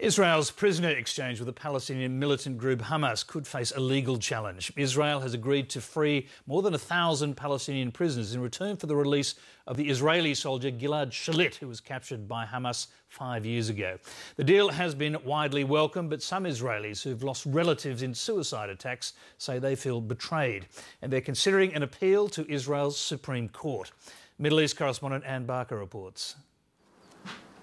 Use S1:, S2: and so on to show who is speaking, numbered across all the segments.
S1: Israel's prisoner exchange with the Palestinian militant group Hamas could face a legal challenge. Israel has agreed to free more than 1,000 Palestinian prisoners in return for the release of the Israeli soldier Gilad Shalit, who was captured by Hamas 5 years ago. The deal has been widely welcomed, but some Israelis who've lost relatives in suicide attacks say they feel betrayed, and they're considering an appeal to Israel's Supreme Court. Middle East correspondent Anne Barker reports.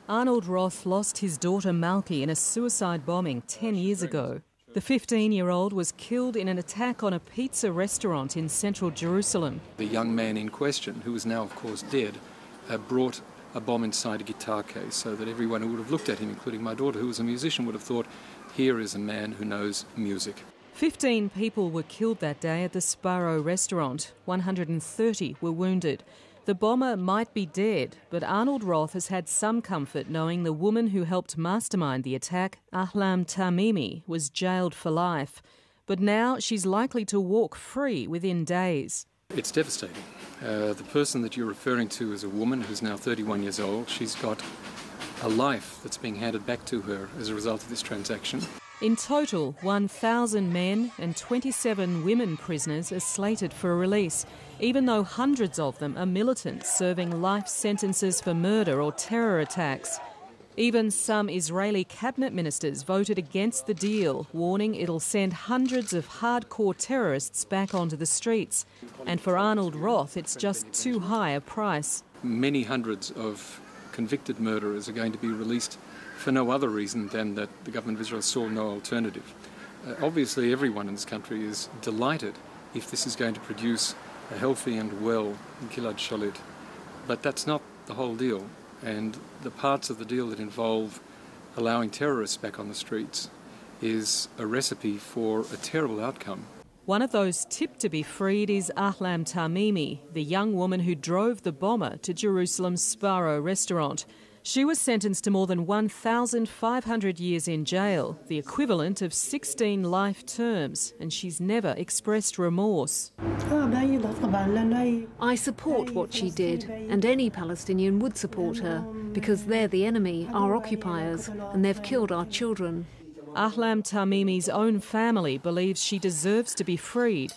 S2: Arnold Roth lost his daughter Malky in a suicide bombing 10 years ago. The 15-year-old was killed in an attack on a pizza restaurant in central Jerusalem.
S3: The young man in question, who is now of course dead, brought a bomb inside a guitar case so that everyone who would have looked at him, including my daughter who was a musician, would have thought, here is a man who knows music.
S2: 15 people were killed that day at the Sparrow restaurant. 130 were wounded. The bomber might be dead, but Arnold Roth has had some comfort knowing the woman who helped mastermind the attack, Ahlam Tamimi, was jailed for life. But now she's likely to walk free within days.
S3: It's devastating. The person that you're referring to is a woman who's now 31 years old. She's got a life that's being handed back to her as a result of this transaction.
S2: In total, 1,000 men and 27 women prisoners are slated for release, even though hundreds of them are militants serving life sentences for murder or terror attacks. Even some Israeli cabinet ministers voted against the deal, warning it'll send hundreds of hardcore terrorists back onto the streets. And for Arnold Roth, it's just too high a price.
S3: Many hundreds of convicted murderers are going to be released for no other reason than that the government of Israel saw no alternative. Obviously, everyone in this country is delighted if this is going to produce a healthy and well Gilad Shalit. But that's not the whole deal. And the parts of the deal that involve allowing terrorists back on the streets is a recipe for a terrible outcome.
S2: One of those tipped to be freed is Ahlam Tamimi, the young woman who drove the bomber to Jerusalem's Sparrow restaurant. She was sentenced to more than 1,500 years in jail, the equivalent of 16 life terms, and she's never expressed remorse.
S4: I support what she did, and any Palestinian would support her, because they're the enemy, our occupiers, and they've killed our children.
S2: Ahlam Tamimi's own family believes she deserves to be freed.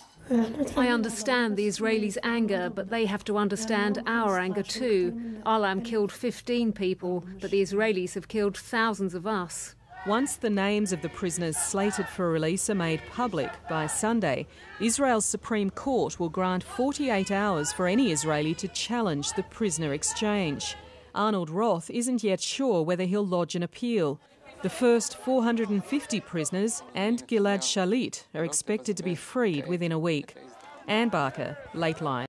S4: I understand the Israelis' anger, but they have to understand our anger too. Ahlam killed 15 people, but the Israelis have killed thousands of us.
S2: Once the names of the prisoners slated for release are made public by Sunday, Israel's Supreme Court will grant 48 hours for any Israeli to challenge the prisoner exchange. Arnold Roth isn't yet sure whether he'll lodge an appeal. The first 450 prisoners and Gilad Shalit are expected to be freed within a week. Anne Barker, Lateline.